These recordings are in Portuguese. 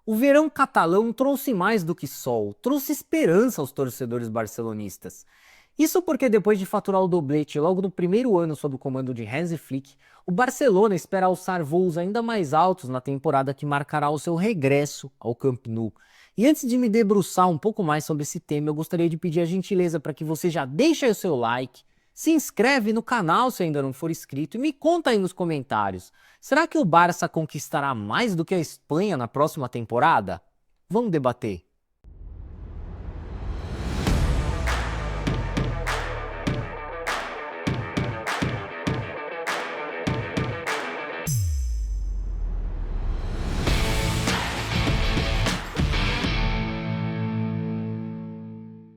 O verão catalão trouxe mais do que sol, trouxe esperança aos torcedores barcelonistas. Isso porque depois de faturar o doblete logo no primeiro ano sob o comando de Hansi Flick, o Barcelona espera alçar voos ainda mais altos na temporada que marcará o seu regresso ao Camp Nou. E antes de me debruçar um pouco mais sobre esse tema, eu gostaria de pedir a gentileza para que você já deixe aí o seu like, se inscreve no canal se ainda não for inscrito e me conta aí nos comentários. Será que o Barça conquistará mais do que a Espanha na próxima temporada? Vamos debater.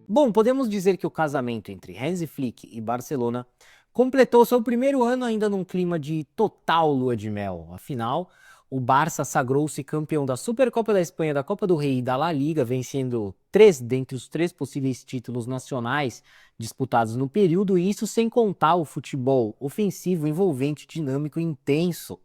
Bom, podemos dizer que o casamento entre Hansi Flick e Barcelona completou seu primeiro ano ainda num clima de total lua de mel. Afinal, o Barça sagrou-se campeão da Supercopa da Espanha, da Copa do Rei e da La Liga, vencendo 3 dentre os 3 possíveis títulos nacionais disputados no período, e isso sem contar o futebol ofensivo, envolvente, dinâmico e intenso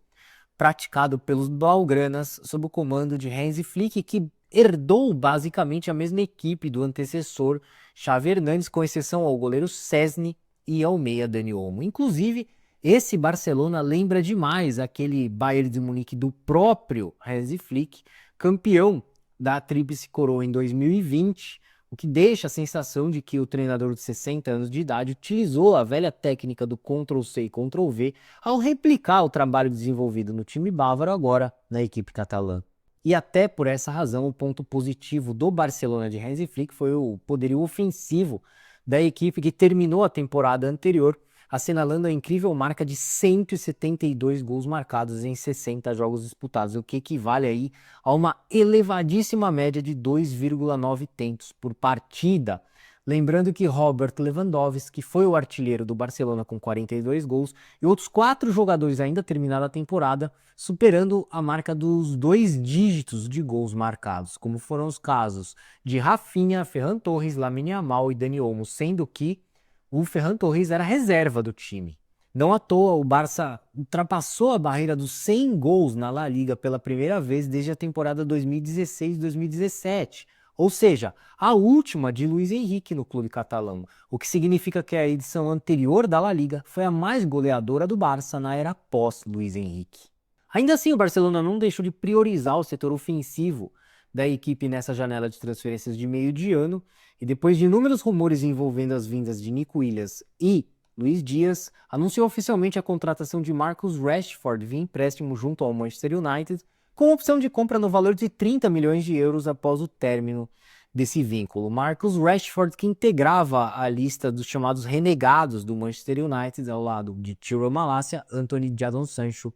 praticado pelos blaugranas sob o comando de Hansi Flick, que herdou basicamente a mesma equipe do antecessor Xavi Hernández, com exceção ao goleiro Szczęsny e ao meia Dani Olmo. Inclusive, esse Barcelona lembra demais aquele Bayern de Munique do próprio Hansi Flick, campeão da Tríplice Coroa em 2020, o que deixa a sensação de que o treinador de 60 anos de idade utilizou a velha técnica do Ctrl+C e Ctrl+V ao replicar o trabalho desenvolvido no time bávaro agora na equipe catalã. E até por essa razão, o ponto positivo do Barcelona de Hansi Flick foi o poderio ofensivo da equipe, que terminou a temporada anterior assinalando a incrível marca de 172 gols marcados em 60 jogos disputados, o que equivale aí a uma elevadíssima média de 2,9 tentos por partida. Lembrando que Robert Lewandowski foi o artilheiro do Barcelona com 42 gols e outros 4 jogadores ainda terminaram a temporada superando a marca dos 2 dígitos de gols marcados, como foram os casos de Rafinha, Ferran Torres, Lamine Yamal e Dani Olmo, sendo que o Ferran Torres era reserva do time. Não à toa, o Barça ultrapassou a barreira dos 100 gols na La Liga pela primeira vez desde a temporada 2016-2017. Ou seja, a última de Luís Henrique no clube catalão, o que significa que a edição anterior da La Liga foi a mais goleadora do Barça na era pós-Luís Henrique. Ainda assim, o Barcelona não deixou de priorizar o setor ofensivo da equipe nessa janela de transferências de meio de ano, e depois de inúmeros rumores envolvendo as vindas de Nico Williams e Luís Dias, anunciou oficialmente a contratação de Marcus Rashford via empréstimo junto ao Manchester United, com opção de compra no valor de 30 milhões de euros após o término desse vínculo. Marcus Rashford, que integrava a lista dos chamados renegados do Manchester United, ao lado de Tyrell Malacia, Anthony Jadon Sancho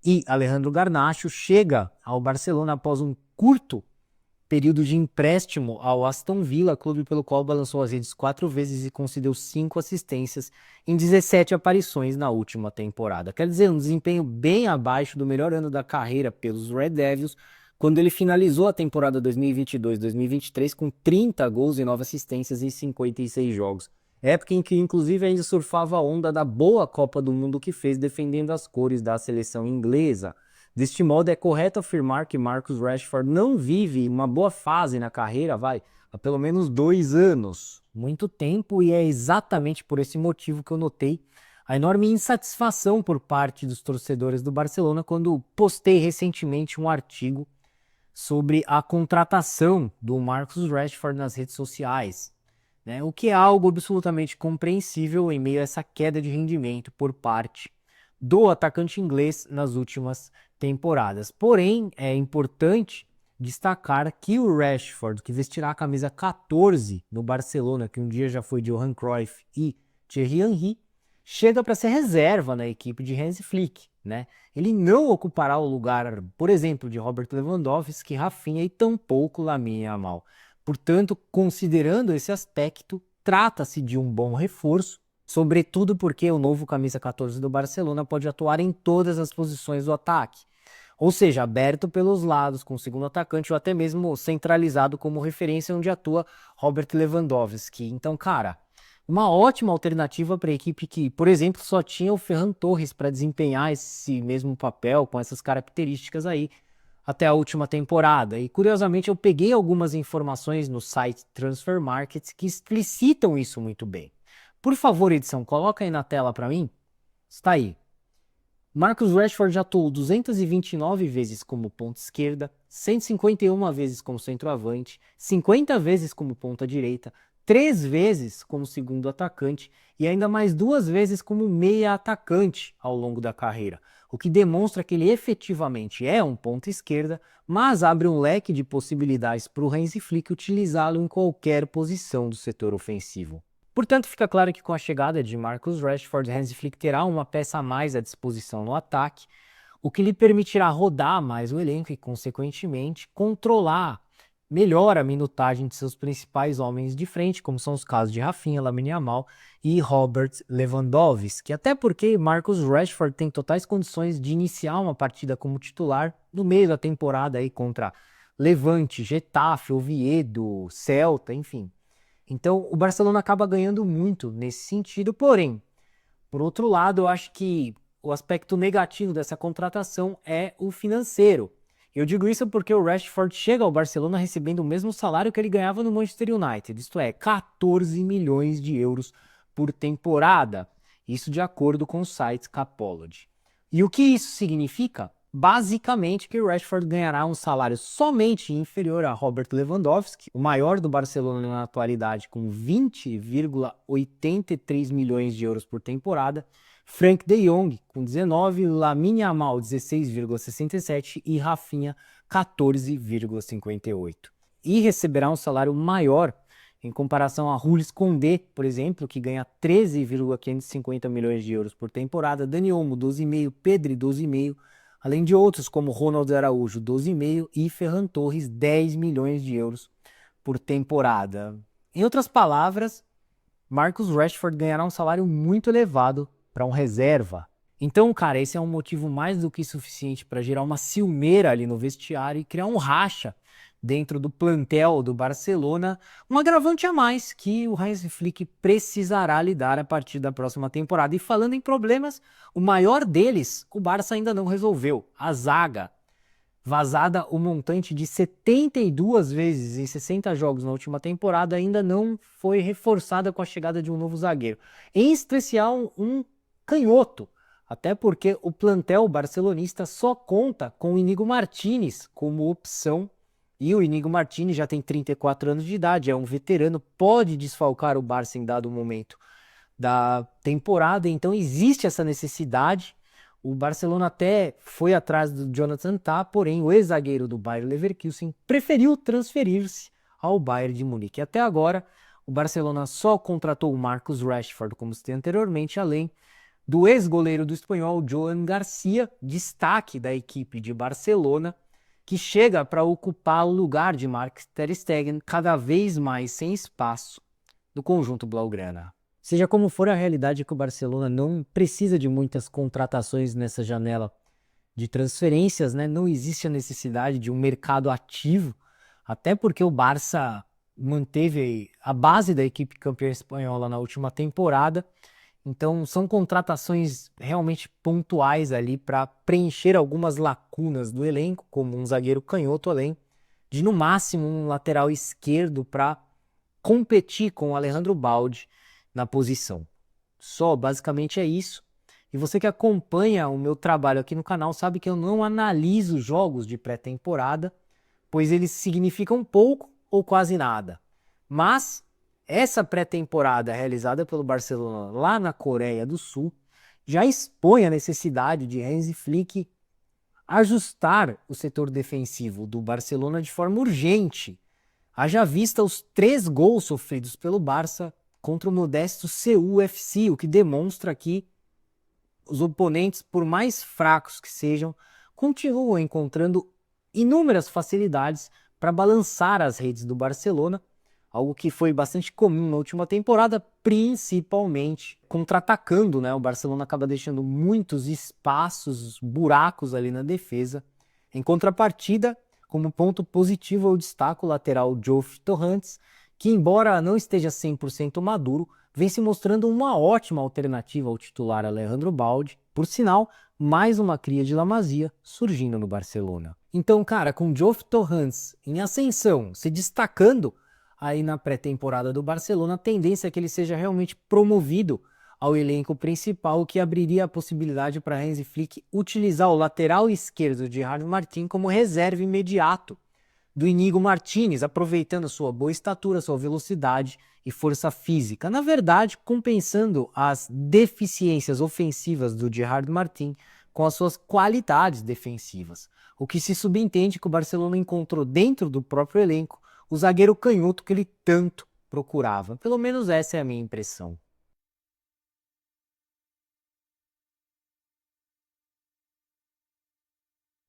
e Alejandro Garnacho, chega ao Barcelona após um curto período de empréstimo ao Aston Villa, clube pelo qual balançou as redes 4 vezes e concedeu 5 assistências em 17 aparições na última temporada. Quer dizer, um desempenho bem abaixo do melhor ano da carreira pelos Red Devils, quando ele finalizou a temporada 2022-2023 com 30 gols e 9 assistências em 56 jogos. Época em que inclusive ainda surfava a onda da boa Copa do Mundo que fez defendendo as cores da seleção inglesa. Deste modo, é correto afirmar que Marcus Rashford não vive uma boa fase na carreira, há pelo menos 2 anos. Muito tempo, e é exatamente por esse motivo que eu notei a enorme insatisfação por parte dos torcedores do Barcelona quando postei recentemente um artigo sobre a contratação do Marcus Rashford nas redes sociais, né? O que é algo absolutamente compreensível em meio a essa queda de rendimento por parte do atacante inglês nas últimas temporadas. Porém, é importante destacar que o Rashford, que vestirá a camisa 14 no Barcelona, que um dia já foi de Johan Cruyff e Thierry Henry, chega para ser reserva na equipe de Hansi Flick, né? Ele não ocupará o lugar, por exemplo, de Robert Lewandowski, Rafinha e tampouco Lamine Yamal. Portanto, considerando esse aspecto, trata-se de um bom reforço, sobretudo porque o novo camisa 14 do Barcelona pode atuar em todas as posições do ataque, ou seja, aberto pelos lados, com o segundo atacante, ou até mesmo centralizado como referência onde atua Robert Lewandowski. Então, cara, uma ótima alternativa para a equipe que, por exemplo, só tinha o Ferran Torres para desempenhar esse mesmo papel, com essas características aí. até a última temporada. E curiosamente eu peguei algumas informações no site Transfer Market que explicitam isso muito bem. Por favor, edição, coloca aí na tela para mim. Está aí. Marcus Rashford já atuou 229 vezes como ponta esquerda, 151 vezes como centroavante, 50 vezes como ponta direita, 3 vezes como segundo atacante e ainda mais 2 vezes como meia atacante ao longo da carreira, o que demonstra que ele efetivamente é um ponta esquerda, mas abre um leque de possibilidades para o Hansi Flick utilizá-lo em qualquer posição do setor ofensivo. Portanto, fica claro que com a chegada de Marcus Rashford, Hansi Flick terá uma peça a mais à disposição no ataque, o que lhe permitirá rodar mais o elenco e, consequentemente, controlar melhor a minutagem de seus principais homens de frente, como são os casos de Rafinha, Lamine Yamal e Robert Lewandowski, até porque Marcus Rashford tem totais condições de iniciar uma partida como titular no meio da temporada aí contra Levante, Getafe, Oviedo, Celta, enfim. Então, o Barcelona acaba ganhando muito nesse sentido, porém, por outro lado, eu acho que o aspecto negativo dessa contratação é o financeiro. Eu digo isso porque o Rashford chega ao Barcelona recebendo o mesmo salário que ele ganhava no Manchester United, isto é, 14 milhões de euros por temporada, isso de acordo com o site Capology. E o que isso significa? Basicamente que o Rashford ganhará um salário somente inferior a Robert Lewandowski, o maior do Barcelona na atualidade, com 20,83 milhões de euros por temporada, Frank de Jong com 19, Lamine Yamal 16,67 e Rafinha 14,58. E receberá um salário maior em comparação a Jules Koundé, por exemplo, que ganha 13,550 milhões de euros por temporada, Dani Olmo 12,5, Pedri 12,5, além de outros como Ronald Araújo, 12,5 e Ferran Torres, 10 milhões de euros por temporada. Em outras palavras, Marcus Rashford ganhará um salário muito elevado para um reserva. Então, cara, esse é um motivo mais do que suficiente para gerar uma ciumeira ali no vestiário e criar um racha dentro do plantel do Barcelona, um agravante a mais que o Hansi Flick precisará lidar a partir da próxima temporada. E falando em problemas, o maior deles, o Barça ainda não resolveu, a zaga. Vazada o montante de 72 vezes em 60 jogos na última temporada, ainda não foi reforçada com a chegada de um novo zagueiro. Em especial, um canhoto. Até porque o plantel barcelonista só conta com o Íñigo Martínez como opção. E o Íñigo Martínez já tem 34 anos de idade, é um veterano, pode desfalcar o Barça em dado momento da temporada, então existe essa necessidade. O Barcelona até foi atrás do Jonathan Tah, porém o ex-zagueiro do Bayer Leverkusen preferiu transferir-se ao Bayern de Munique. Até agora, o Barcelona só contratou o Marcus Rashford, como citei anteriormente, além do ex-goleiro do Espanhol, Joan Garcia, destaque da equipe de Barcelona, que chega para ocupar o lugar de Marc ter Stegen, cada vez mais sem espaço no conjunto blaugrana. Seja como for, a realidade é que o Barcelona não precisa de muitas contratações nessa janela de transferências, né? Não existe a necessidade de um mercado ativo, até porque o Barça manteve a base da equipe campeã espanhola na última temporada. Então são contratações realmente pontuais ali para preencher algumas lacunas do elenco, como um zagueiro canhoto, além de no máximo um lateral esquerdo para competir com o Alejandro Baldi na posição. Só basicamente é isso. E você que acompanha o meu trabalho aqui no canal sabe que eu não analiso jogos de pré-temporada, pois eles significam pouco ou quase nada. Mas essa pré-temporada realizada pelo Barcelona lá na Coreia do Sul já expõe a necessidade de Hansi Flick ajustar o setor defensivo do Barcelona de forma urgente, haja vista os 3 gols sofridos pelo Barça contra o modesto Seul FC, o que demonstra que os oponentes, por mais fracos que sejam, continuam encontrando inúmeras facilidades para balançar as redes do Barcelona, algo que foi bastante comum na última temporada, principalmente contra-atacando, né? O Barcelona acaba deixando muitos espaços, buracos ali na defesa. Em contrapartida, como ponto positivo, eu destaco o lateral Geoff Torrentes, que embora não esteja 100% maduro, vem se mostrando uma ótima alternativa ao titular Alejandro Baldi. Por sinal, mais uma cria de La Masia surgindo no Barcelona. Então, cara, com Geoff Torrance em ascensão, se destacando aí na pré-temporada do Barcelona, a tendência é que ele seja realmente promovido ao elenco principal, o que abriria a possibilidade para Hansi Flick utilizar o lateral esquerdo de Gerard Martin como reserva imediato do Inigo Martínez, aproveitando sua boa estatura, sua velocidade e força física. Na verdade, compensando as deficiências ofensivas do Gerard Martin com as suas qualidades defensivas. O que se subentende que o Barcelona encontrou dentro do próprio elenco o zagueiro canhoto que ele tanto procurava. Pelo menos essa é a minha impressão.